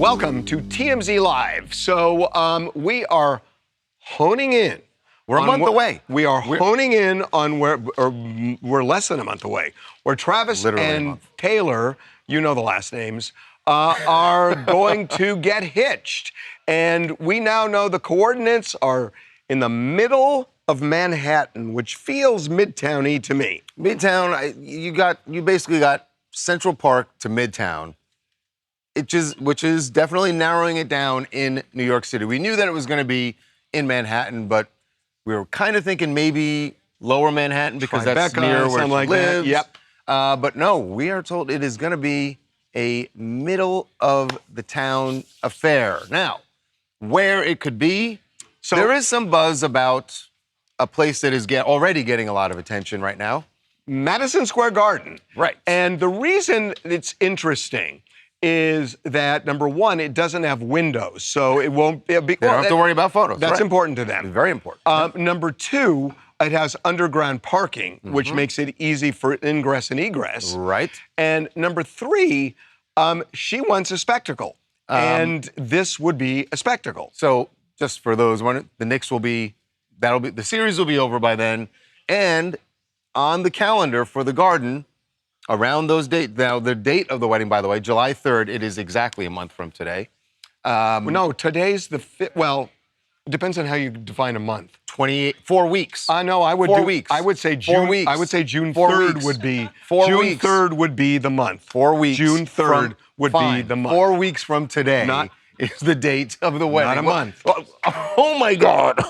Welcome to TMZ Live. So we are honing in. We're a month away. We're honing in on we're less than a month away, where Travis and Taylor, you know the last names, are going to get hitched. And we now know the coordinates are in the middle of Manhattan, which feels Midtown-y to me. Midtown, you basically got Central Park to Midtown, which is definitely narrowing it down in New York City. We knew that it was going to be in Manhattan, but we were kind of thinking maybe Lower Manhattan because that's near where she lives. Yep. But no, we are told it is going to be a middle of the town affair. Now, where it could be, so there is some buzz about a place that is already getting a lot of attention right now. Madison Square Garden. Right. And the reason it's interesting is that, number one, it doesn't have windows, so it won't be... They don't have to worry about photos. That's important to them. Very important. Number two, it has underground parking, which makes it easy for ingress and egress. Right. And number three, she wants a spectacle, and this would be a spectacle. So just for those, the Knicks the series will be over by then, and on the calendar for the Garden, around those dates. Now, the date of the wedding, by the way, July 3rd, it is exactly a month from today. No, today's the 5th. Well, it depends on how you define a month. 4 weeks. No, I would 4 weeks. I would say June. 4 weeks. I would say June 4 3rd weeks. would be. 4 June weeks. 3rd would be the month. 4 weeks. June 3rd would be the month. 4 weeks from today is the date of the wedding. Not a month. Oh my God. You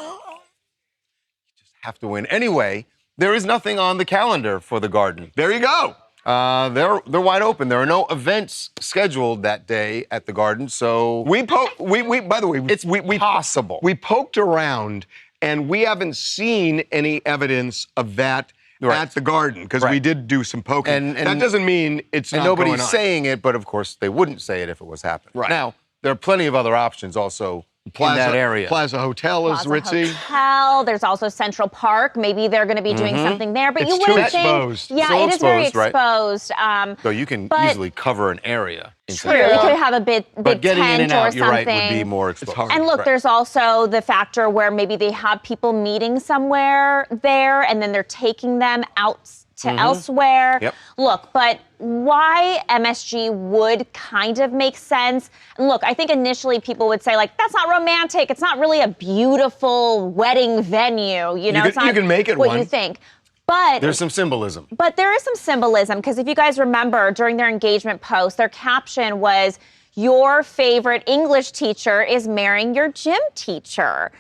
just have to win. Anyway, there is nothing on the calendar for the Garden. There you go. They're wide open. There are no events scheduled that day at the Garden, so by the way, it's possible. We poked around, and we haven't seen any evidence of that at the Garden, because we did do some poking. And that doesn't mean it's not going on. Nobody's saying it, but of course they wouldn't say it if it was happening. Right. Now, there are plenty of other options also in that area. Plaza Hotel is ritzy. Hotel. There's also Central Park. Maybe they're going to be doing something there, but you wouldn't think. Exposed. Yeah, it is very exposed. So you can easily cover an area. True. You could have a big getting tent in and out, or you're something. right, would be more exposed. And look, there's also the factor where maybe they have people meeting somewhere there, and then they're taking them out to elsewhere. Yep. Look, but why MSG would kind of make sense. And look, I think initially people would say, like, that's not romantic. It's not really a beautiful wedding venue. You know, it's not you can make it what one. you think. But there's some symbolism. But there is some symbolism, because if you guys remember, during their engagement post, their caption was, "Your favorite English teacher is marrying your gym teacher."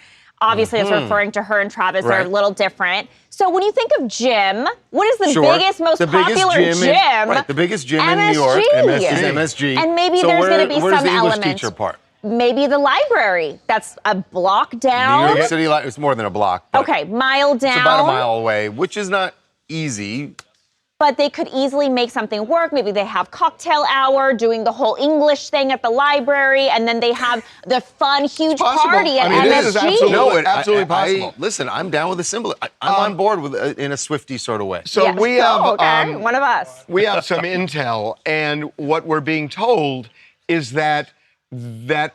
Obviously, it's referring to her and Travis. They're a little different. So when you think of gym, what is the biggest, most popular gym? The biggest gym in New York is MSG. And maybe there's going to be some Where's the English element. teacher part? Maybe the library. That's a block down. New York City, it's more than a block. Okay, mile down. It's about a mile away, which is not easy. But they could easily make something work. Maybe they have cocktail hour, doing the whole English thing at the library, and then they have the fun, huge party at MSG. It is absolutely possible. Listen, I'm down with the symbol. I'm on board with in a Swiftie sort of way. So we have one of us. We have some intel, and what we're being told is that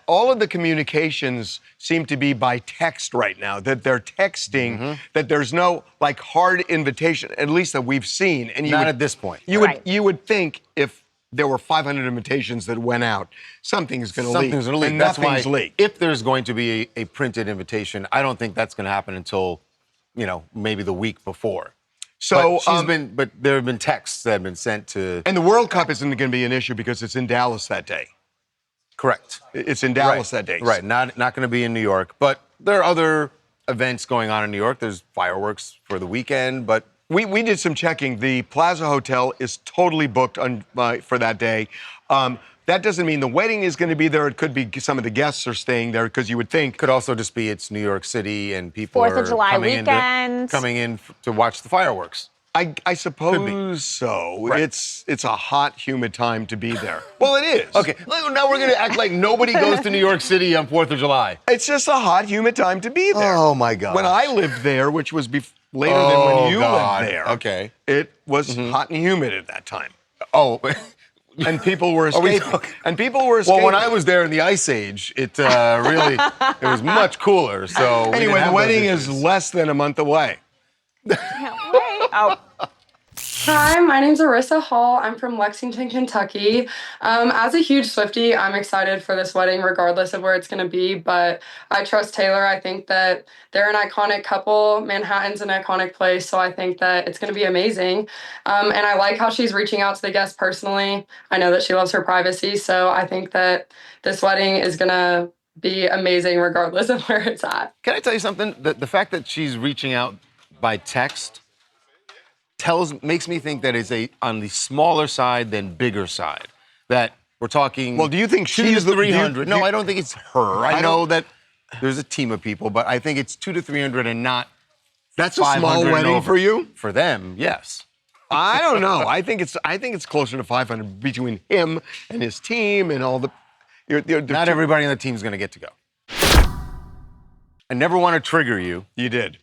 all of the communications seem to be by text right now, that they're texting, that there's no hard invitation, at least that we've seen. And Not at this point. You would think if there were 500 invitations that went out, something's going to leak. Something's going to leak. And That's nothing's why leaked. if there's going to be a printed invitation, I don't think that's going to happen until, maybe the week before. So but there have been texts that have been sent to. And the World Cup isn't going to be an issue because it's in Dallas that day. Correct. It's in Dallas that day. Right, not going to be in New York. But there are other events going on in New York. There's fireworks for the weekend, but... We did some checking. The Plaza Hotel is totally booked for that day. That doesn't mean the wedding is going to be there. It could be some of the guests are staying there, because you would think... Could also just be it's New York City and people 4th of July weekend. coming in to watch the fireworks. I suppose so. Right. It's a hot, humid time to be there. Well, it is. Okay, now we're going to act like nobody goes to New York City on 4th of July. It's just a hot, humid time to be there. Oh, my God. When I lived there, which was later than when you lived there, okay, it was hot and humid at that time. Oh, And people were escaping. And people were escaping. Well, when I was there in the Ice Age, it really, it was much cooler. So anyway, the wedding is less than a month away. Can't wait. Oh. Hi, my name's Arissa Hall. I'm from Lexington, Kentucky. As a huge Swiftie, I'm excited for this wedding regardless of where it's going to be, but I trust Taylor. I think that they're an iconic couple. Manhattan's an iconic place, so I think that it's going to be amazing. And I like how she's reaching out to the guests personally. I know that she loves her privacy, so I think that this wedding is going to be amazing regardless of where it's at. Can I tell you something? The fact that she's reaching out by text makes me think that it's on the smaller side than bigger side. That we're talking. Well, do you think she's the 300? No, I don't think it's her. I know that there's a team of people, but I think it's 200 to 300 and not. That's a small wedding for you? For them, yes. I don't know. I think it's closer to 500 between him and his team and all the. Not everybody on the team is going to get to go. I never want to trigger you. You did.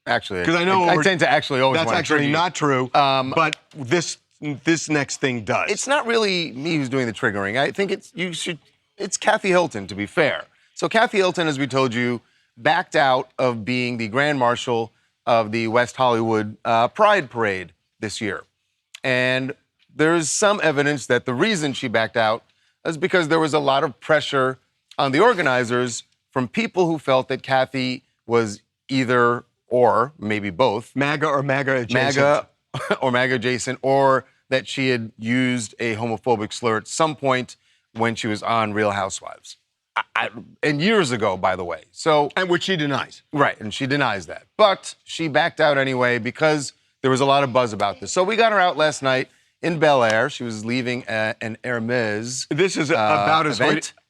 Actually, because I know I tend to actually always. That's actually not true. But this next thing does. It's not really me who's doing the triggering. I think it's Kathy Hilton, to be fair. So Kathy Hilton, as we told you, backed out of being the Grand Marshal of the West Hollywood Pride Parade this year, and there's some evidence that the reason she backed out is because there was a lot of pressure on the organizers from people who felt that Kathy was either, or maybe both, MAGA or MAGA adjacent. MAGA or MAGA adjacent, or that she had used a homophobic slur at some point when she was on Real Housewives. And years ago, by the way. And which she denies. Right, and she denies that. But she backed out anyway because there was a lot of buzz about this. So we got her out last night in Bel Air. She was leaving an Hermes. This is about as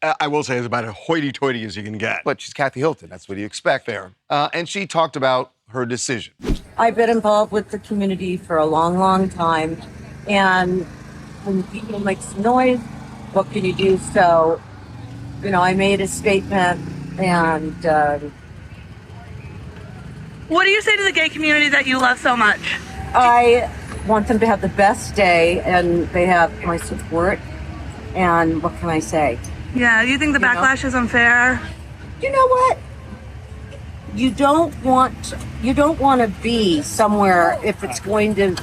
I will say, is about as hoity-toity as you can get. But she's Kathy Hilton. That's what you expect. Fair. And she talked about her decision. I've been involved with the community for a long, long time. And when people make some noise, what can you do? So, I made a statement and... What do you say to the gay community that you love so much? I want them to have the best day, and they have my support. And what can I say? Yeah, you think the backlash is unfair? You know what? You don't want to be somewhere if it's going to.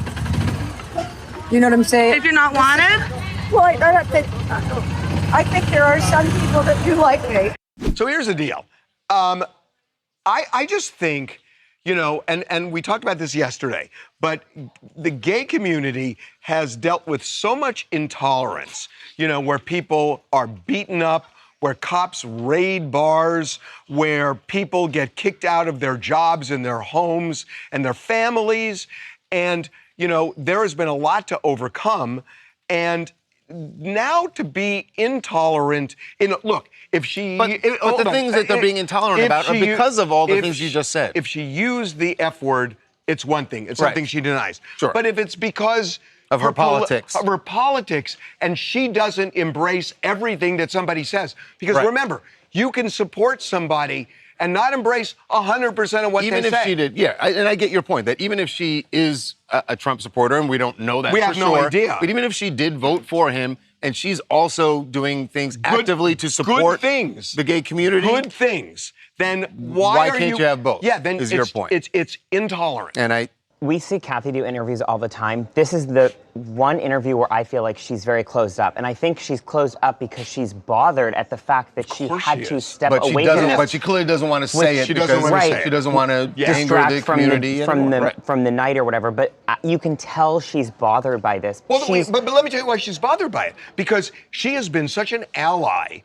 You know what I'm saying? If you're not wanted? Well, I think there are some people that do like me. So here's the deal. I just think, and we talked about this yesterday, but the gay community has dealt with so much intolerance, where people are beaten up, where cops raid bars, where people get kicked out of their jobs and their homes and their families. And, there has been a lot to overcome. And now to be intolerant, look, if she... But the things that they're being intolerant about are because of all the things you just said. If she used the F word, it's one thing. It's something she denies. Sure. But if it's because... of her politics. Of her politics, and she doesn't embrace everything that somebody says. Because remember, you can support somebody and not embrace 100% of what they say. Even if she did, and I get your point, that even if she is a Trump supporter, and we don't know that for sure. We have no idea. But even if she did vote for him, and she's also doing things actively to support the gay community. Good things. Then why can't you have both? Yeah, then is your point. It's intolerant. And we see Kathy do interviews all the time. This is the one interview where I feel like she's very closed up. And I think she's closed up because she's bothered at the fact that she had to step away from it. But she clearly doesn't want to say it she doesn't want to anger the community. From the night or whatever. But you can tell she's bothered by this. Well, but let me tell you why she's bothered by it. Because she has been such an ally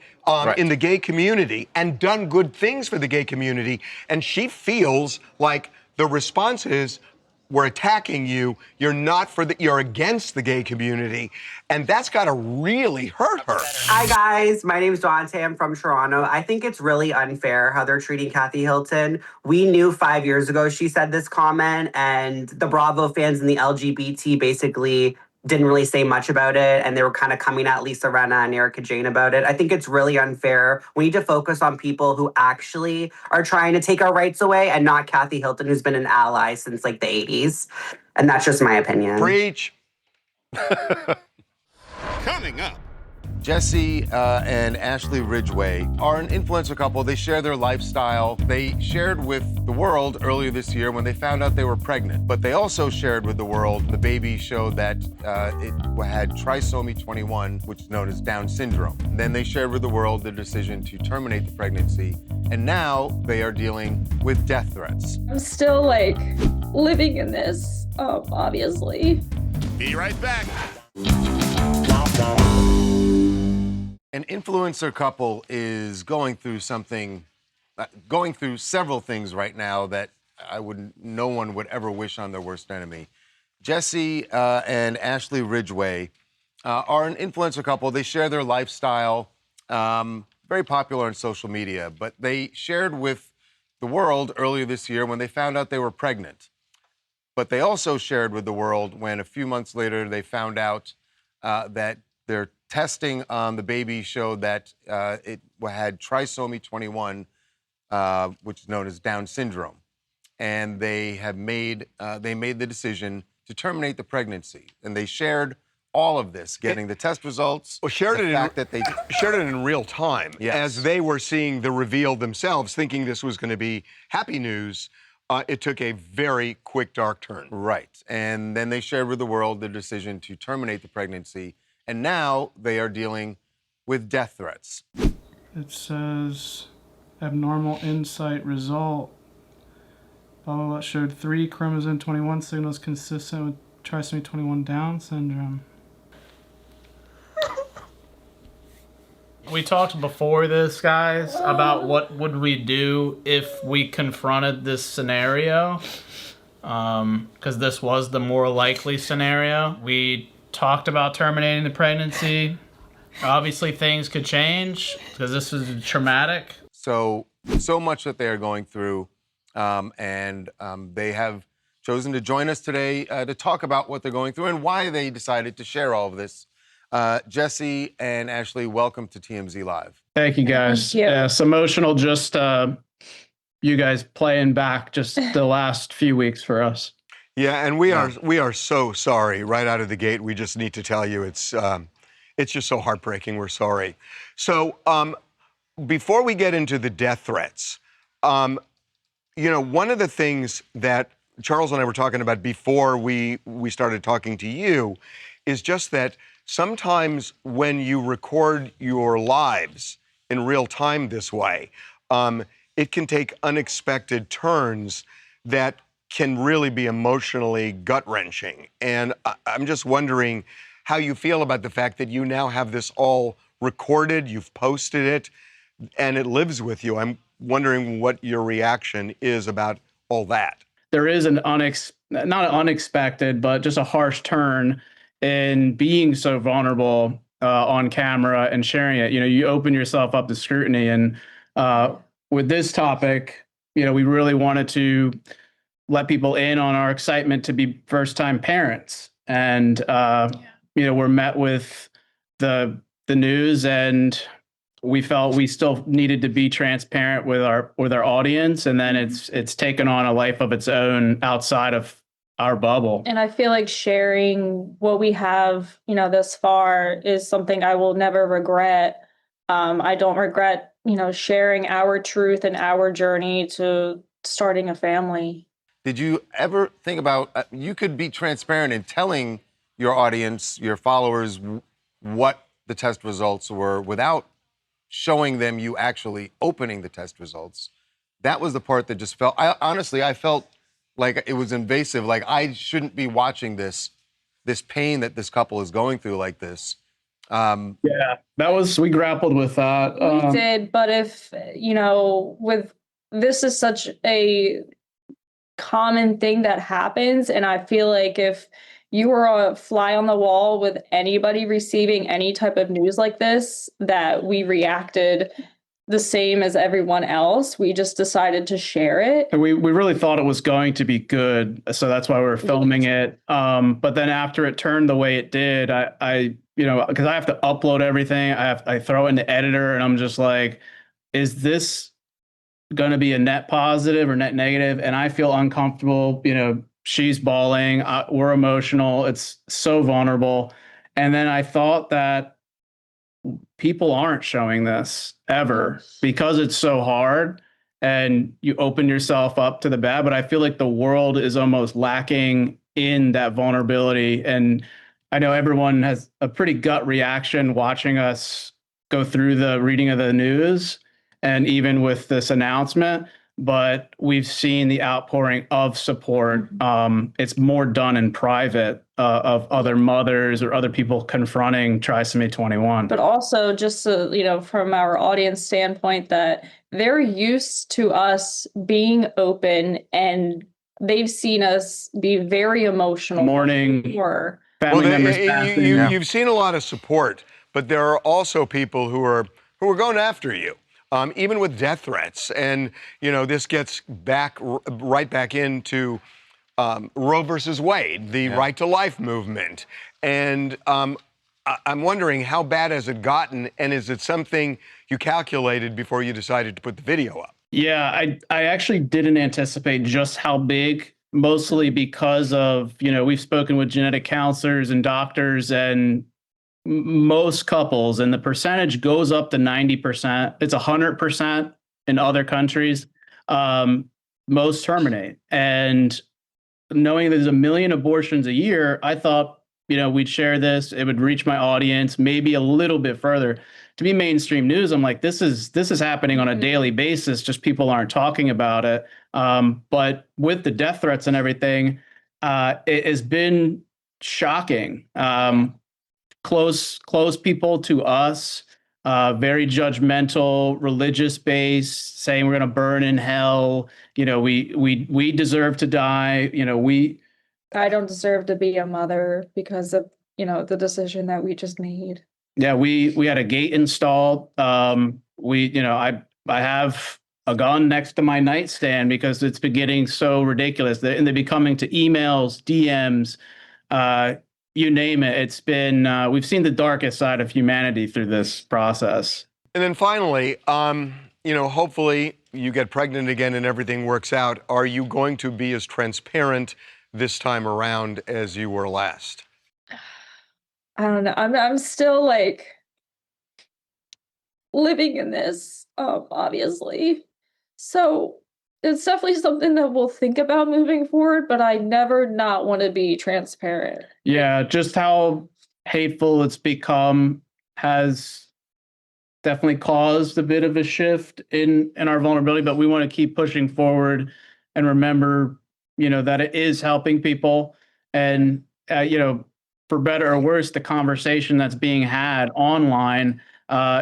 in the gay community and done good things for the gay community. And she feels like the response is, we're attacking you. You're against the gay community. And that's got to really hurt her. Hi, guys. My name is Dante. I'm from Toronto. I think it's really unfair how they're treating Kathy Hilton. We knew 5 years ago she said this comment, and the Bravo fans and the LGBT basically didn't really say much about it, and they were kind of coming at Lisa Rinna and Erica Jane about it. I think it's really unfair. We need to focus on people who actually are trying to take our rights away and not Kathy Hilton, who's been an ally since like the 80s. And that's just my opinion. Preach. Coming up. Jesse and Ashley Ridgway are an influencer couple. They share their lifestyle. They shared with the world earlier this year when they found out they were pregnant. But they also shared with the world the baby showed that it had trisomy 21, which is known as Down syndrome. Then they shared with the world their decision to terminate the pregnancy. And now they are dealing with death threats. I'm still living in this, obviously. Be right back. An influencer couple is going through several things right now that no one would ever wish on their worst enemy. Jesse and Ashley Ridgway are an influencer couple. They share their lifestyle, very popular on social media, but they shared with the world earlier this year when they found out they were pregnant. But they also shared with the world when a few months later they found out that their testing on the baby showed that it had trisomy 21, which is known as Down syndrome. And they made the decision to terminate the pregnancy. And they shared all of this, getting the test results. Well, shared it in real time, yes, as they were seeing the reveal themselves, thinking this was going to be happy news. It took a very quick, dark turn. Right. And then they shared with the world the decision to terminate the pregnancy. And now they are dealing with death threats. It says abnormal insight result. Blah, blah, blah, showed 3 chromosome 21 signals consistent with trisomy 21 Down syndrome. We talked before this, guys, about what would we do if we confronted this scenario, because this was the more likely scenario. We talked about terminating the pregnancy. Obviously, things could change because this is traumatic. So much that they are going through, and they have chosen to join us today to talk about what they're going through and why they decided to share all of this. Jesse and Ashley, welcome to TMZ Live. Thank you, guys. Thank you. Yeah, it's emotional just you guys playing back just the last few weeks for us. Yeah, and we are so sorry right out of the gate. We just need to tell you it's just so heartbreaking. We're sorry. So before we get into the death threats, one of the things that Charles and I were talking about before we started talking to you is just that sometimes when you record your lives in real time this way, it can take unexpected turns that can really be emotionally gut-wrenching. And I'm just wondering how you feel about the fact that you now have this all recorded, you've posted it, and it lives with you. I'm wondering what your reaction is about all that. There is not an unexpected, but just a harsh turn in being so vulnerable on camera and sharing it. You open yourself up to scrutiny. And with this topic, we really wanted to let people in on our excitement to be first-time parents. And, we're met with the news, and we felt we still needed to be transparent with our audience. And then it's taken on a life of its own outside of our bubble. And I feel like sharing what we have, thus far is something I will never regret. I don't regret, sharing our truth and our journey to starting a family. Did you ever think about, you could be transparent in telling your audience, your followers, what the test results were without showing them you actually opening the test results? That was the part that just felt, I felt like it was invasive. Like I shouldn't be watching this pain that this couple is going through like this. We grappled with that. We did, but if, this is such a common thing that happens. And I feel like if you were a fly on the wall with anybody receiving any type of news like this, that we reacted the same as everyone else. We just decided to share it. And we really thought it was going to be good. So that's why we were filming it. But then after it turned the way it did, I because I have to upload everything. I throw it in the editor and I'm just like, is this going to be a net positive or net negative? And I feel uncomfortable. She's bawling. We're emotional. It's so vulnerable. And then I thought that people aren't showing this ever because it's so hard and you open yourself up to the bad. But I feel like the world is almost lacking in that vulnerability. And I know everyone has a pretty gut reaction watching us go through the reading of the news and even with this announcement. But we've seen the outpouring of support. It's more done in private of other mothers or other people confronting Trisomy 21. But also just, from our audience standpoint, that they're used to us being open and they've seen us be very emotional. Mourning, family members passing. You've seen a lot of support, but there are also people who are going after you. Even with death threats. And, this gets right back into Roe versus Wade, the right to life movement. And I'm wondering, how bad has it gotten? And is it something you calculated before you decided to put the video up? Yeah, I actually didn't anticipate just how big, mostly because of, we've spoken with genetic counselors and doctors and most couples, and the percentage goes up to 90%. It's 100% in other countries. Most terminate. And knowing there's 1 million abortions a year, I thought, we'd share this. It would reach my audience, maybe a little bit further. To be mainstream news, I'm like, this is happening on a daily basis. Just people aren't talking about it. But with the death threats and everything, it has been shocking. Close people to us, very judgmental, religious based, saying we're going to burn in hell. We deserve to die. I don't deserve to be a mother because of, the decision that we just made. Yeah, we had a gate installed. I have a gun next to my nightstand because it's been getting so ridiculous. And they've been coming to emails, DMs, you name it. It's been, we've seen the darkest side of humanity through this process. And then finally, hopefully you get pregnant again and everything works out. Are you going to be as transparent this time around as you were last? I don't know. I'm still living in this, obviously. So it's definitely something that we'll think about moving forward, but I never not want to be transparent. Yeah, just how hateful it's become has definitely caused a bit of a shift in our vulnerability, but we want to keep pushing forward and remember, that it is helping people. And, for better or worse, the conversation that's being had online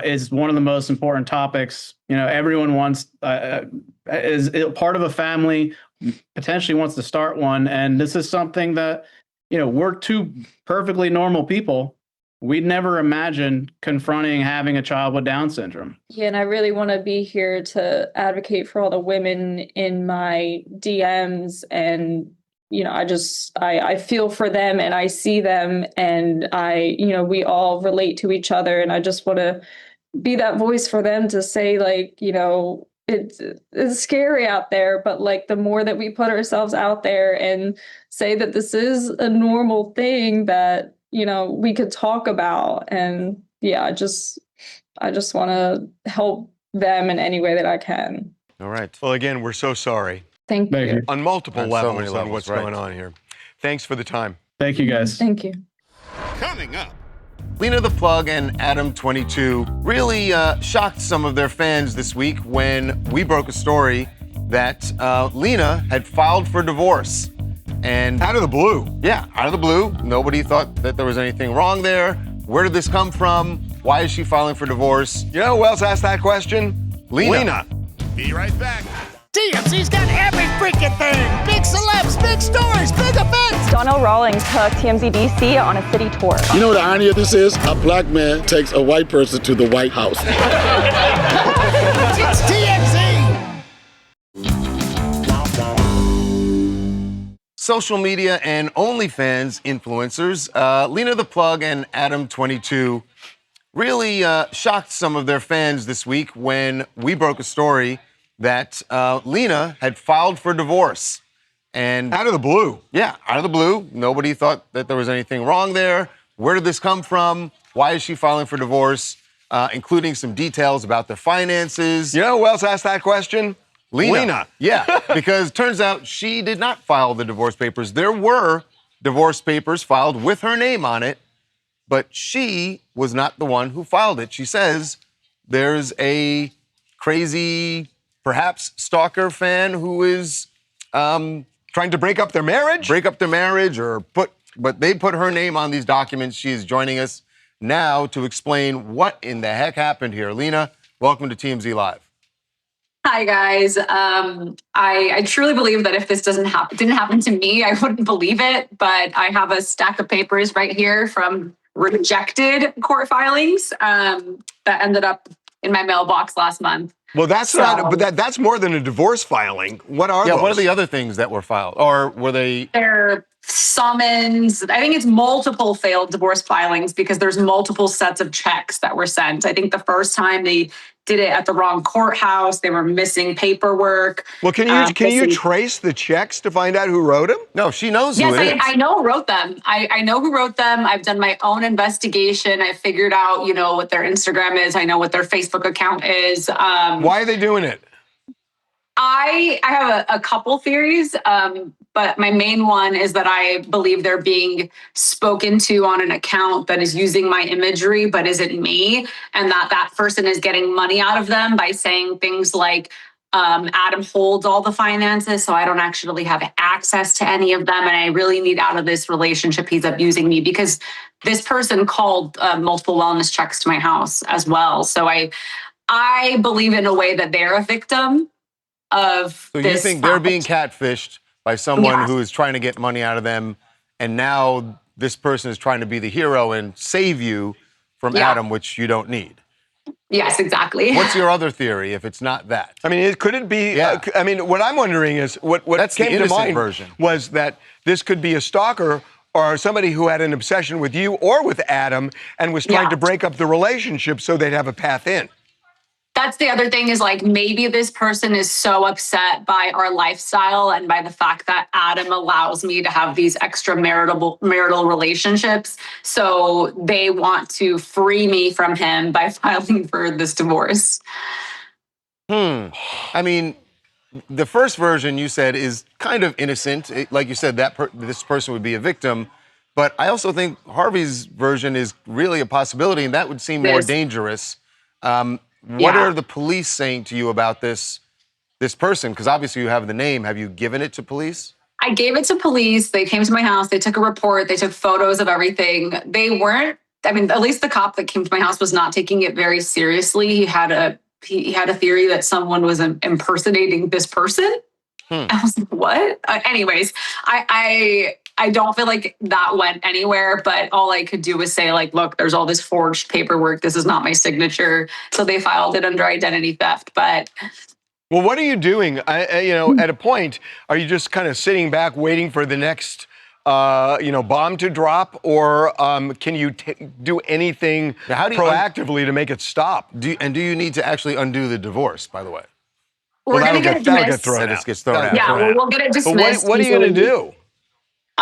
is one of the most important topics. Everyone wants, is part of a family, potentially wants to start one. And this is something that, we're two perfectly normal people. We'd never imagine confronting having a child with Down syndrome. Yeah, and I really want to be here to advocate for all the women in my DMs. And, I feel for them and I see them and we all relate to each other. And I just want to be that voice for them to say, it's scary out there, but the more that we put ourselves out there and say that this is a normal thing that, we could talk about. And yeah, I just want to help them in any way that I can. All right. Well, again, we're so sorry. Thank you. On multiple levels, so many levels on what's going on here. Thanks for the time. Thank you, guys. Thank you. Coming up. Lena The Plug and Adam22 really shocked some of their fans this week when we broke a story that Lena had filed for divorce. And out of the blue. Yeah, out of the blue. Nobody thought that there was anything wrong there. Where did this come from? Why is she filing for divorce? You know who else asked that question? Lena. Be right back. TMZ's got every freaking thing. Big celebs, big stories, big events. Donnell Rawlings took TMZ DC on a city tour. You know what the irony of this is? A black man takes a white person to the White House. It's TMZ. Social media and OnlyFans influencers, Lena The Plug and Adam22 really shocked some of their fans this week when we broke a story that Lena had filed for divorce. And out of the blue. Yeah, out of the blue. Nobody thought that there was anything wrong there. Where did this come from? Why is she filing for divorce? Including some details about the finances. You know who else asked that question? Lena. Yeah, because turns out she did not file the divorce papers. There were divorce papers filed with her name on it, but she was not the one who filed it. She says there's a crazy, perhaps stalker fan who is trying to break up their marriage? But they put her name on these documents. She is joining us now to explain what in the heck happened here. Lena, welcome to TMZ Live. Hi, guys. I truly believe that if this didn't happen to me, I wouldn't believe it. But I have a stack of papers right here from rejected court filings that ended up in my mailbox last month. Well, that's that's more than a divorce filing. What are those? Yeah, what are the other things that were filed? Or were they? They're summons. I think it's multiple failed divorce filings because there's multiple sets of checks that were sent. I think the first time they did it at the wrong courthouse. They were missing paperwork. Well, can you trace the checks to find out who wrote them? No, she knows who it is. I know who wrote them. I know who wrote them. I've done my own investigation. I figured out, what their Instagram is. I know what their Facebook account is. Why are they doing it? I have a couple theories, but my main one is that I believe they're being spoken to on an account that is using my imagery but isn't me, and that person is getting money out of them by saying things like, Adam holds all the finances, so I don't actually have access to any of them, and I really need out of this relationship. He's abusing me, because this person called multiple wellness checks to my house as well. So I believe in a way that they're a victim of So this. you think they're being catfished by someone who is trying to get money out of them, and now this person is trying to be the hero and save you from Adam, which you don't need? Yes, exactly. What's your other theory if it's not that? I mean, could it be? Yeah. What I'm wondering is what That's the came to innocent mind version. was that this could be a stalker or somebody who had an obsession with you or with Adam and was trying to break up the relationship so they'd have a path in. That's the other thing, is like, maybe this person is so upset by our lifestyle and by the fact that Adam allows me to have these marital relationships. So they want to free me from him by filing for this divorce. I mean, the first version you said is kind of innocent. Like you said, this person would be a victim. But I also think Harvey's version is really a possibility, and that would seem more dangerous. What are the police saying to you about this person? Because obviously you have the name. Have you given it to police? I gave it to police. They came to my house. They took a report. They took photos of everything. They weren't, at least the cop that came to my house was not taking it very seriously. He had a theory that someone was impersonating this person. I was like, what? Anyways, I don't feel like that went anywhere, but all I could do was say, like, look, there's all this forged paperwork. This is not my signature. So they filed it under identity theft. But well, what are you doing? At a point, are you just kind of sitting back waiting for the next, bomb to drop, or can you do anything proactively to make it stop? Do you need to actually undo the divorce, by the way? We're going to get it dismissed. It gets thrown out. Yeah, we'll get it dismissed. But what are you going to do?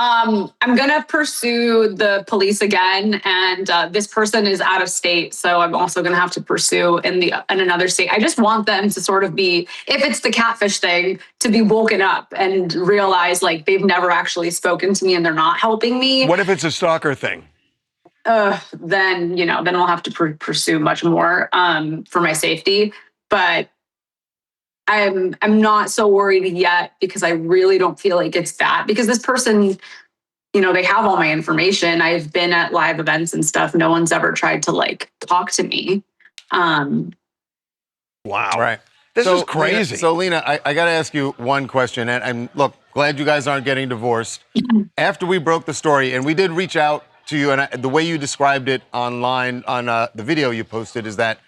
I'm going to pursue the police again, and this person is out of state, so I'm also going to have to pursue in another state. I just want them to sort of be, if it's the catfish thing, to be woken up and realize, like, they've never actually spoken to me and they're not helping me. What if it's a stalker thing? Then we'll have to pursue much more for my safety. But I'm not so worried yet, because I really don't feel like it's that. Because this person, they have all my information. I've been at live events and stuff. No one's ever tried to, like, talk to me. Wow. Right. This is crazy. So, Lena, I got to ask you one question. And look, glad you guys aren't getting divorced. After we broke the story, and we did reach out to you, and the way you described it online on the video you posted is that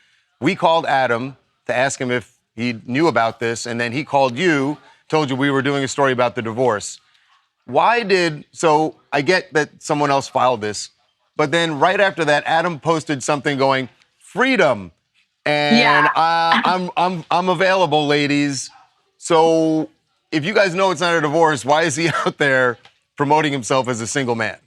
we called Adam to ask him if he knew about this, and then he called you, told you we were doing a story about the divorce. So I get that someone else filed this, but then right after that, Adam posted something going, freedom, and I'm available, ladies. So if you guys know it's not a divorce, why is he out there promoting himself as a single man?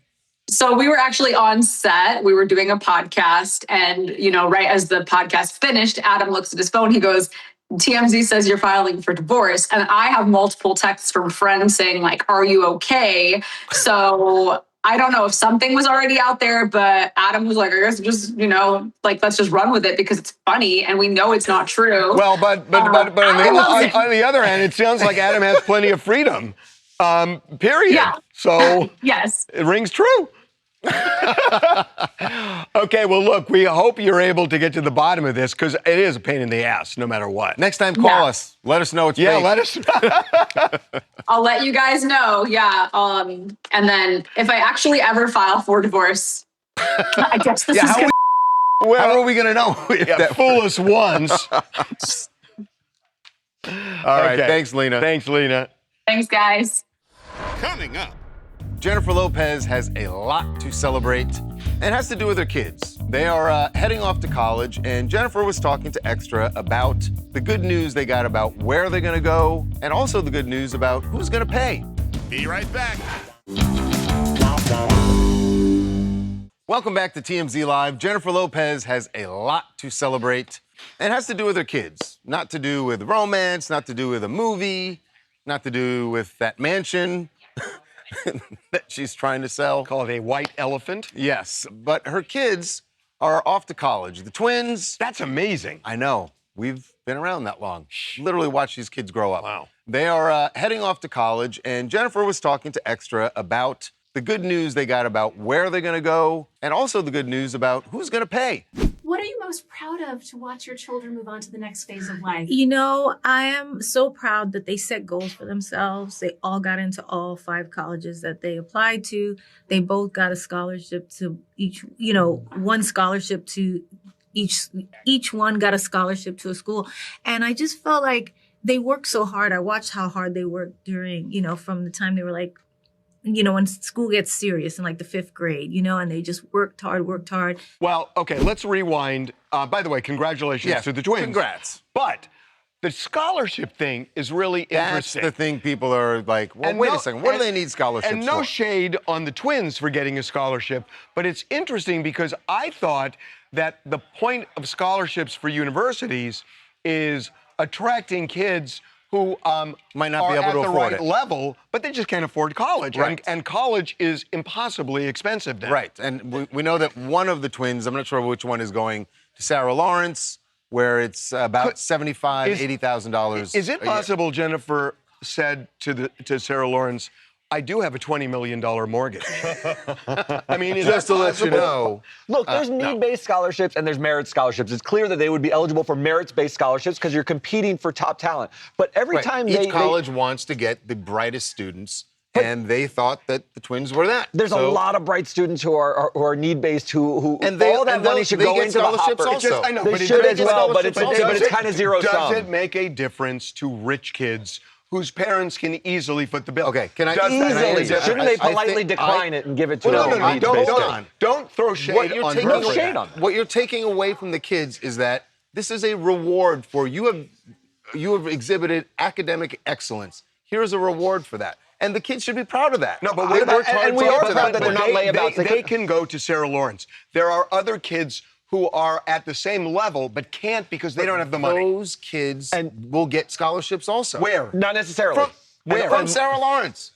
So we were actually on set. We were doing a podcast, and right as the podcast finished, Adam looks at his phone. He goes, "TMZ says you're filing for divorce," and I have multiple texts from friends saying, like, "Are you okay?" So I don't know if something was already out there, but Adam was like, "I guess just let's just run with it because it's funny, and we know it's not true." Well, but on the other hand, it sounds like Adam has plenty of freedom. Period. Yeah. So yes, it rings true. Okay, well, look, we hope you're able to get to the bottom of this because it is a pain in the ass no matter what. Next time, call us. Let us know it's fake. Let us know. I'll let you guys know. Yeah. And then if I actually ever file for divorce, I guess this is how are we going to know? Fool us once. All right. Thanks, Lena. Thanks, Lena. Thanks, guys. Coming up. Jennifer Lopez has a lot to celebrate, and it has to do with her kids. They are heading off to college, and Jennifer was talking to Extra about the good news they got about where they're going to go, and also the good news about who's going to pay. Be right back. Welcome back to TMZ Live. Jennifer Lopez has a lot to celebrate, and it has to do with her kids. Not to do with romance, not to do with a movie, not to do with that mansion that she's trying to sell. Call it a white elephant. Yes, but her kids are off to college. The twins. That's amazing. I know. We've been around that long. Literally watched these kids grow up. Wow. They are heading off to college, and Jennifer was talking to Extra about the good news they got about where they're going to go, and also the good news about who's going to pay. What are you most proud of to watch your children move on to the next phase of life? I am so proud that they set goals for themselves. They all got into all 5 colleges that they applied to. They both got a scholarship to each, one scholarship to each one got a scholarship to a school. And I just felt like they worked so hard. I watched how hard they worked during, from the time they were like, when school gets serious in like the 5th grade, and they just worked hard. Well, okay, let's rewind. By the way, congratulations to the twins. Congrats. But the scholarship thing is really interesting. That's the thing people are like, well, wait a second, what do they need scholarships for? And no shade on the twins for getting a scholarship, but it's interesting because I thought that the point of scholarships for universities is attracting kids who might not be able to afford it. Level, but they just can't afford college. Right. And college is impossibly expensive now. Right. And we know that one of the twins, I'm not sure which one, is going to Sarah Lawrence, where it's about $75,000, $80,000. Is it possible Jennifer said to Sarah Lawrence, I do have a $20 million mortgage? I mean, just to let you know. Look, there's need-based scholarships and there's merit scholarships. It's clear that they would be eligible for merits-based scholarships because you're competing for top talent. But every time each college wants to get the brightest students, and they thought that the twins were that. There's a lot of bright students who are need-based who and all that money should go into the hopper. Also. I know, they should as well, but it's kind of zero sum. Does it make a difference to rich kids whose parents can easily foot the bill? Okay, Shouldn't they politely decline it and give it to them? No, don't throw shade on her. What you're taking away from the kids is that this is a reward for you have exhibited academic excellence. Here's a reward for that. And the kids should be proud of that. No, but we are proud that they're not layabouts. They can go to Sarah Lawrence. There are other kids who are at the same level but can't because they don't have the money. Those kids will get scholarships also. Where? Not necessarily. From Sarah Lawrence.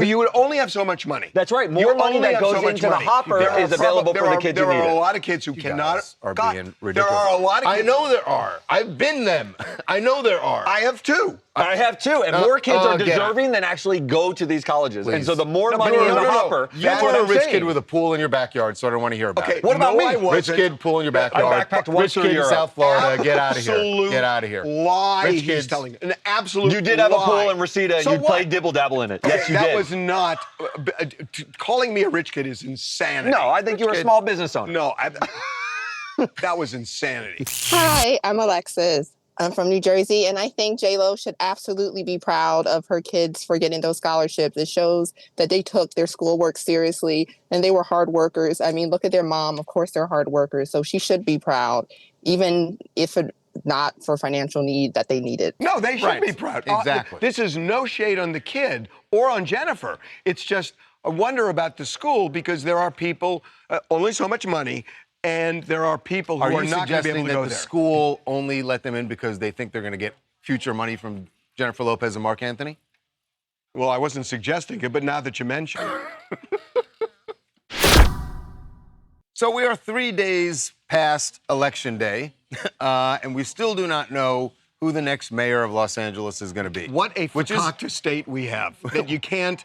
You would only have so much money. That's right. More money that goes into the hopper is available for the kids who need it. There are a lot of kids who cannot. Being ridiculous. There are a lot of kids. I know there are. I've been them. I know there are. I have too. I have too. And more kids are deserving than actually go to these colleges. Please. And so the more money in the hopper, that's what a rich kid with a pool in your backyard, so I don't want to hear about it. What about me? Rich kid, pool in your backyard. I backpacked once rich kid in South Florida. Get out of here. Absolute Get out of here. Lie he's telling. An absolute You did have a pool in Reseda and you played dibble-dabble in it. Yes, you did. That was not... calling me a rich kid is insanity. No, I think you were a small business owner. No, that was insanity. Hi, I'm Alexis. I'm from New Jersey, and I think J-Lo should absolutely be proud of her kids for getting those scholarships. It shows that they took their schoolwork seriously, and they were hard workers. I mean, look at their mom. Of course, they're hard workers, so she should be proud, even if not for financial need that they needed. No, they should be proud. Exactly. This is no shade on the kid or on Jennifer. It's just, wonder about the school because there are people, only so much money, and there are people who are not going to be able to go there. The school only let them in because they think they're going to get future money from Jennifer Lopez and Mark Anthony? Well, I wasn't suggesting it, but now that you mention it. So we are 3 days past Election Day, and we still do not know who the next mayor of Los Angeles is going to be. What a fakakta state we have, that you can't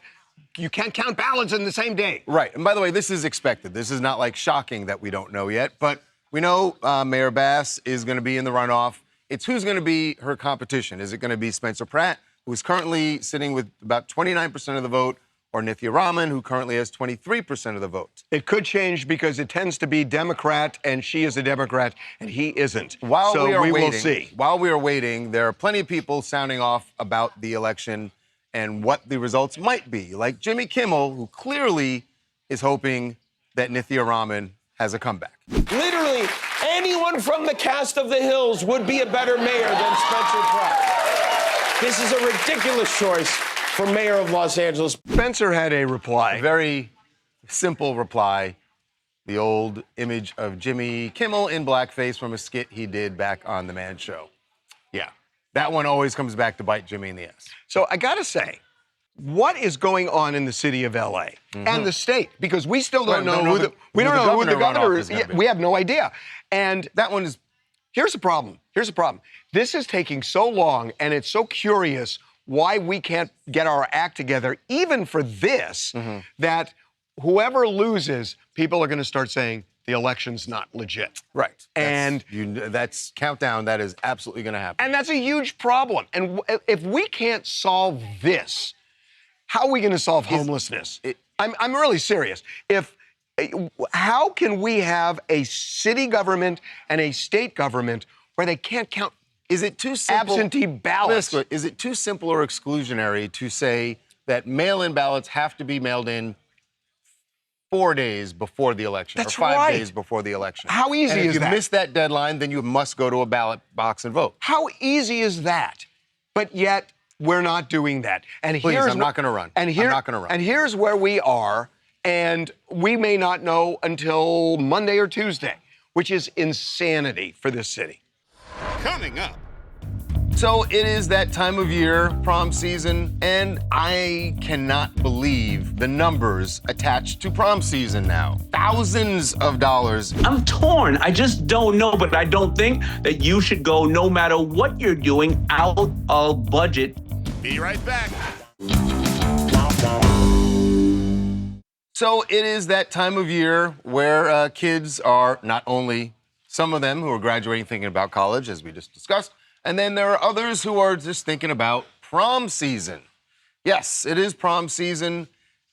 count ballots in the same day. Right, and by the way, this is expected. This is not like shocking that we don't know yet, but we know Mayor Bass is going to be in the runoff. It's who's going to be her competition. Is it going to be Spencer Pratt, who's currently sitting with about 29% of the vote, or Nithya Raman, who currently has 23% of the vote? It could change because it tends to be Democrat, and she is a Democrat, and he isn't. While we will see. While we are waiting, there are plenty of people sounding off about the election and what the results might be, like Jimmy Kimmel, who clearly is hoping that Nithya Raman has a comeback. Literally, anyone from the cast of The Hills would be a better mayor than Spencer Pratt. This is a ridiculous choice for mayor of Los Angeles. Spencer had a reply. A very simple reply. The old image of Jimmy Kimmel in blackface from a skit he did back on The Man Show. Yeah, that one always comes back to bite Jimmy in the ass. So I got to say, what is going on in the city of LA and the state? Because we still don't know who the governor is. We have no idea. And that one is. Here's the problem. This is taking so long, and it's so curious why we can't get our act together, even for this, that whoever loses, people are going to start saying the election's not legit. Right. And that's countdown. That is absolutely going to happen. And that's a huge problem. And if we can't solve this, how are we going to solve homelessness? I'm really serious. How can we have a city government and a state government where they can't count? Is it too simple? Absentee ballots. Is it too simple or exclusionary to say that mail-in ballots have to be mailed in 4 days before the election, That's or 5 right. days before the election? How easy is If you that? miss that deadline, then you must go to a ballot box and vote. How easy is that? But yet we're not doing that. And Please, here's I'm not going to run. I'm not going to run. And here's where we are, and we may not know until Monday or Tuesday, which is insanity for this city. Coming up. So it is that time of year, prom season, and I cannot believe the numbers attached to prom season now. Thousands of dollars. I'm torn. I just don't know, but I don't think that you should go, no matter what you're doing, out of budget. Be right back. So it is that time of year where kids are not only some of them who are graduating thinking about college, as we just discussed, and then there are others who are just thinking about prom season. Yes, it is prom season,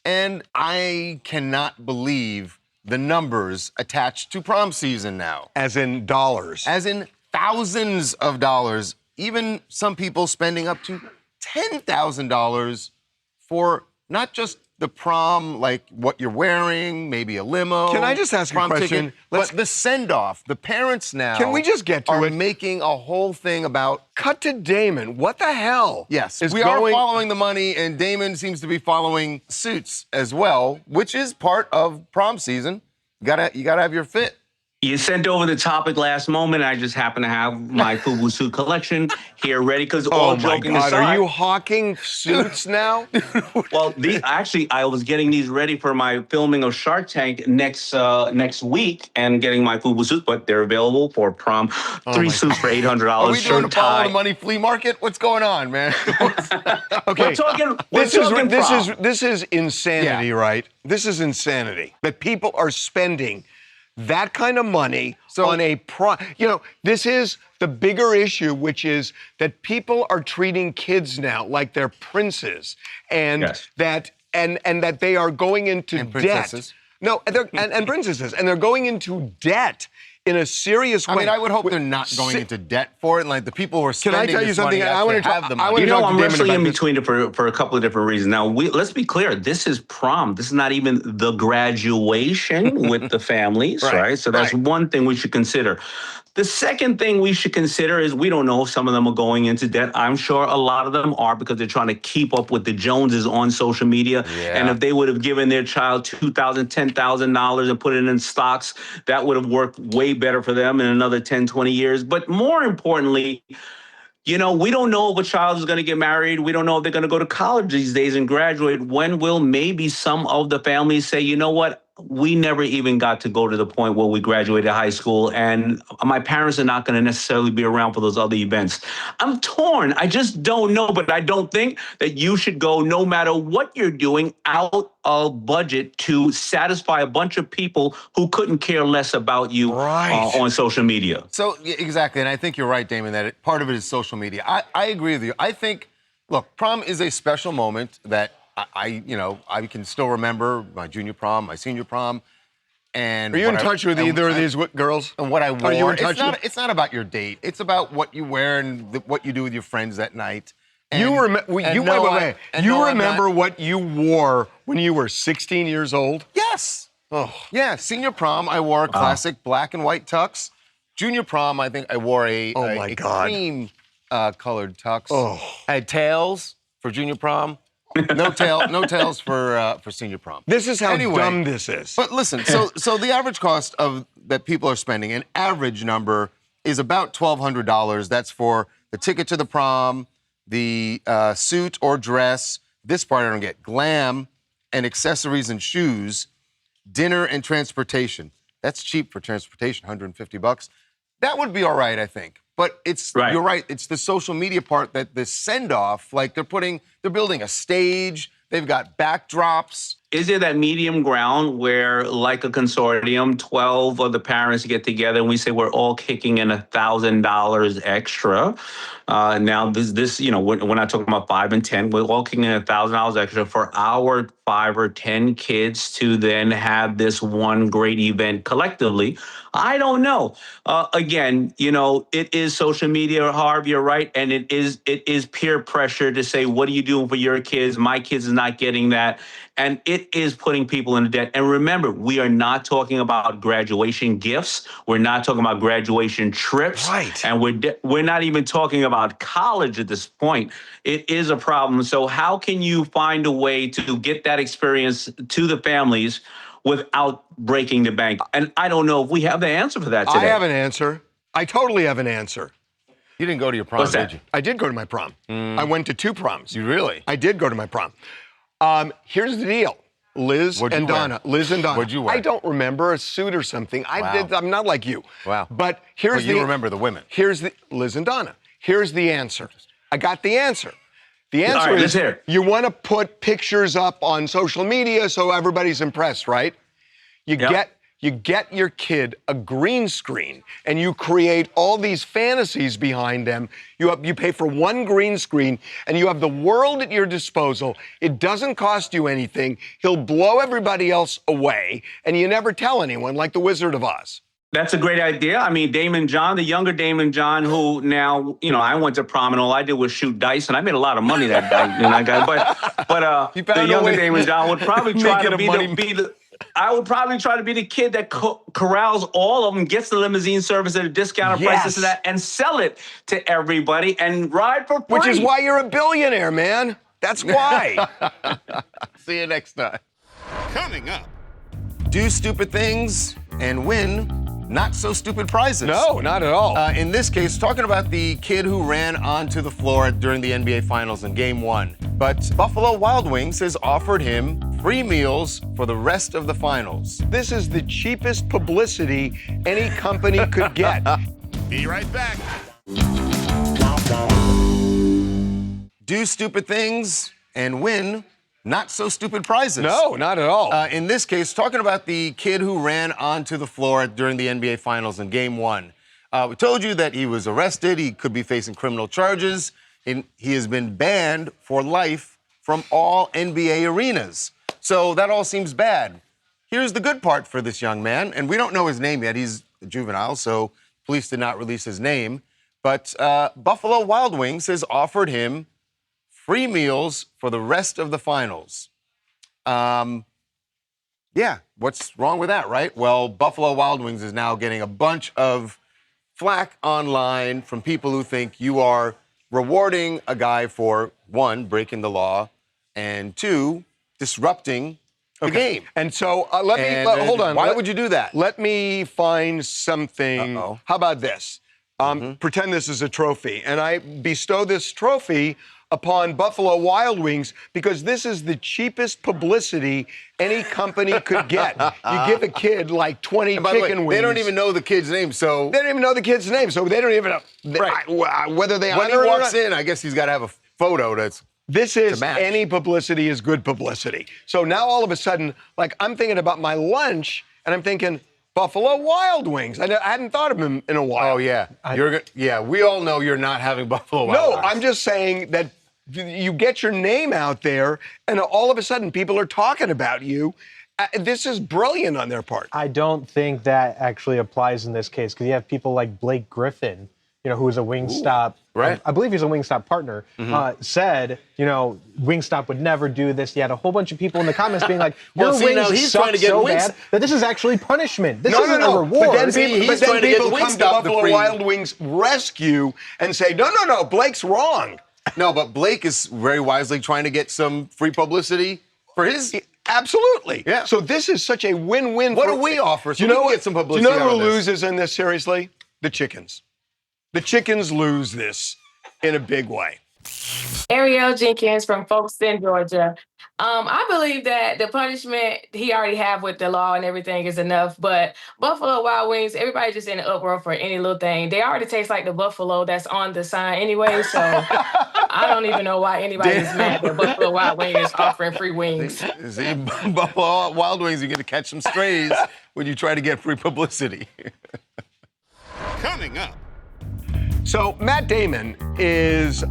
and I cannot believe the numbers attached to prom season now. As in dollars. As in thousands of dollars. Even some people spending up to $10,000 for not just the prom, like what you're wearing, maybe a limo. Can I just ask a question? Ticket, but the send-off, the parents now. Can we just get to are it? Making a whole thing about. Cut to Damon. What the hell? Yes, we are following the money, and Damon seems to be following suits as well, which is part of prom season. You gotta have your fit. You sent over the topic last moment. I just happen to have my FUBU suit collection here ready, because all joking aside. Are you hawking suits now? Well, actually, I was getting these ready for my filming of Shark Tank next week, and getting my FUBU suits, but they're available for prom. 3 suits for $800. Are we doing a follow the money flea market? What's going on, man? Okay, this is insanity, right? This is insanity that people are spending that kind of money on a prom. This is the bigger issue, which is that people are treating kids now like they're princes, and that they are going into debt. No, and princesses, and they're going into debt in a serious way. I mean, I would hope they're not going into debt for it. Like the people who are spending Can I tell you something? I want to have the money. I'm wrestling in between it for a couple of different reasons. Now, let's be clear. This is prom. This is not even the graduation with the families, right? So that's one thing we should consider. The second thing we should consider is we don't know if some of them are going into debt. I'm sure a lot of them are because they're trying to keep up with the Joneses on social media. Yeah. And if they would have given their child $2,000, $10,000 and put it in stocks, that would have worked way better for them in another 10, 20 years. But more importantly, you know, we don't know if a child is going to get married. We don't know if they're going to go to college these days and graduate. When will maybe some of the families say, you know what? We never even got to go to the point where we graduated high school, and my parents are not going to necessarily be around for those other events. I'm torn. I just don't know, but I don't think that you should go, no matter what you're doing, out of budget to satisfy a bunch of people who couldn't care less about you on social media. So, exactly, and I think you're right, Damon, that part of it is social media. I agree with you. I think, look, prom is a special moment that I can still remember my junior prom, my senior prom, and are you in touch with either of these girls? And what I wore. Are you in touch? It's not about your date. It's about what you wear and what you do with your friends that night. And, You remember what you wore when you were 16 years old? Yes. Oh. Yeah. Senior prom, I wore a classic black and white tux. Junior prom, I think I wore a cream colored tux. Oh. I had tails for junior prom. No tails for senior prom. This is how dumb this is. But listen, so the average cost of that people are spending, an average number is about $1,200. That's for the ticket to the prom, the suit or dress. This part I don't get. Glam and accessories and shoes, dinner and transportation. That's cheap for transportation, $150. That would be all right, I think. But you're right, it's the social media part that the send-off, like they're building a stage, they've got backdrops. Is there that medium ground where, like a consortium, 12 of the parents get together and we say we're all kicking in $1,000 extra? Now, this, we're not talking about 5 and 10. We're all kicking in $1,000 extra for our 5 or 10 kids to then have this one great event collectively. I don't know. Again, it is social media, Harv, you're right. And it is peer pressure to say, what are you doing for your kids? My kids is not getting that. And it is putting people into debt. And remember, we are not talking about graduation gifts. We're not talking about graduation trips. Right. And we're not even talking about college at this point. It is a problem. So how can you find a way to get that experience to the families without breaking the bank? And I don't know if we have the answer for that today. I have an answer. I totally have an answer. You didn't go to your prom, did you? I did go to my prom. I went to 2 proms. You really? I did go to my prom. Here's the deal. Liz and Donna. What'd you wear? I don't remember, a suit or something. I'm not like you. Wow. But here's you remember the women. Here's the Liz and Donna. Here's the answer. I got the answer. The answer is you want to put pictures up on social media so everybody's impressed, right? You get your kid a green screen and you create all these fantasies behind them. You pay for one green screen and you have the world at your disposal. It doesn't cost you anything. He'll blow everybody else away and you never tell anyone, like the Wizard of Oz. That's a great idea. I mean, Damon John, the younger Damon John, who now, I went to prom and all I did was shoot dice, and I made a lot of money that night. But the younger Damon John would probably try to I would probably try to be the kid that corrals all of them, gets the limousine service at a discounted price and sell it to everybody and ride for free. Which is why you're a billionaire, man. That's why. See you next time. Coming up. Do stupid things and win not so stupid prizes. No, not at all. In this case, talking about the kid who ran onto the floor during the NBA Finals in Game 1. But Buffalo Wild Wings has offered him free meals for the rest of the finals. This is the cheapest publicity any company could get. Be right back. Do stupid things and win not so stupid prizes. No, not at all. In this case, talking about the kid who ran onto the floor during the NBA Finals in Game 1. We told you that he was arrested. He could be facing criminal charges. And he has been banned for life from all NBA arenas. So that all seems bad. Here's the good part for this young man, and we don't know his name yet. He's a juvenile, so police did not release his name. But Buffalo Wild Wings has offered him free meals for the rest of the finals. Yeah, what's wrong with that, right? Well, Buffalo Wild Wings is now getting a bunch of flack online from people who think you are rewarding a guy for, one, breaking the law, and two, disrupting the game. And so hold on. Why would you do that? Let me find something. How about this? Pretend this is a trophy, and I bestow this trophy upon Buffalo Wild Wings because this is the cheapest publicity any company could get. You give a kid like 20 chicken wings. They don't even know the kid's name, so... They don't even know the kid's name, so they don't even know whether they When he walks in, I guess he's got to have a photo that's... This is any publicity is good publicity. So now all of a sudden, like I'm thinking about my lunch, and I'm thinking Buffalo Wild Wings. I hadn't thought of them in a while. Oh yeah, we all know you're not having Buffalo Wild Wings. No, I'm just saying that you get your name out there, and all of a sudden people are talking about you. This is brilliant on their part. I don't think that actually applies in this case because you have people like Blake Griffin, who is a Wingstop. Right. I believe he's a Wingstop partner, said, Wingstop would never do this. You had a whole bunch of people in the comments being like, your wings suck so bad that this is actually punishment. This isn't a reward. But then people come to Buffalo Wild Wings rescue and say, no, Blake's wrong. No, but Blake is very wisely trying to get some free publicity for his... Absolutely. Yeah. So this is such a win-win. What do we offer so we can get some publicity Do you know out who of this? loses in this, seriously? The chickens. The chickens lose this in a big way. Ariel Jenkins from Folkestone, Georgia. I believe that the punishment he already have with the law and everything is enough, but Buffalo Wild Wings, everybody just in the uproar for any little thing. They already taste like the buffalo that's on the sign anyway, so I don't even know why anybody's mad that Buffalo Wild Wings is offering free wings. See, Buffalo Wild Wings, you get to catch some strays when you try to get free publicity. Coming up. So Matt Damon has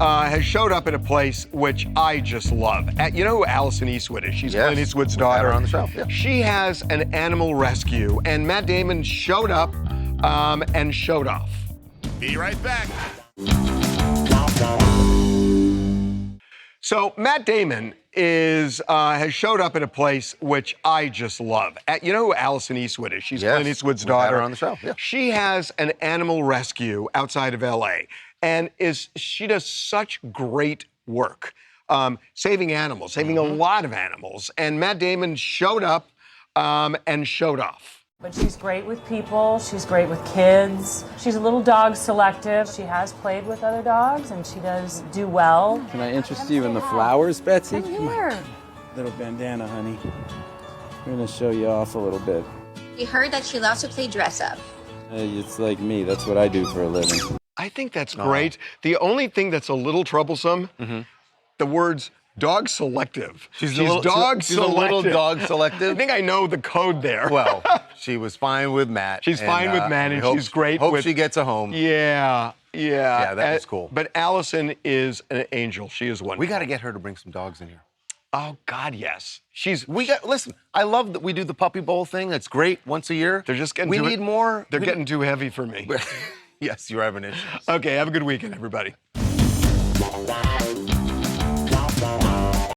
showed up at a place which I just love. You know who Allison Eastwood is? She's Clint Eastwood's daughter. Had her on the show. Yeah. She has an animal rescue, and Matt Damon showed up and showed off. Be right back. So Matt Damon has showed up at a place which I just love. You know who Allison Eastwood is? She's Clint Eastwood's daughter. Had her on the show. Yeah. She has an animal rescue outside of LA, and she does such great work saving animals, saving a lot of animals. And Matt Damon showed up and showed off. But she's great with people, she's great with kids. She's a little dog selective. She has played with other dogs and she does do well. Can I interest you in the flowers, Betsy? Come here. Little bandana, honey. We're gonna show you off a little bit. We heard that she loves to play dress up. It's like me, that's what I do for a living. I think that's great. The only thing that's a little troublesome, the words dog selective. She's a little dog selective. I think I know the code there. Well, she was fine with Matt. She's fine with Matt, and she's great. Hope she gets a home. Yeah. Yeah, that was cool. But Allison is an angel. She is wonderful. We got to get her to bring some dogs in here. Oh God, yes. Listen, I love that we do the puppy bowl thing. That's great once a year. They're just getting. We need more. They're getting too heavy for me. Yes, you're having issues. Okay, have a good weekend, everybody.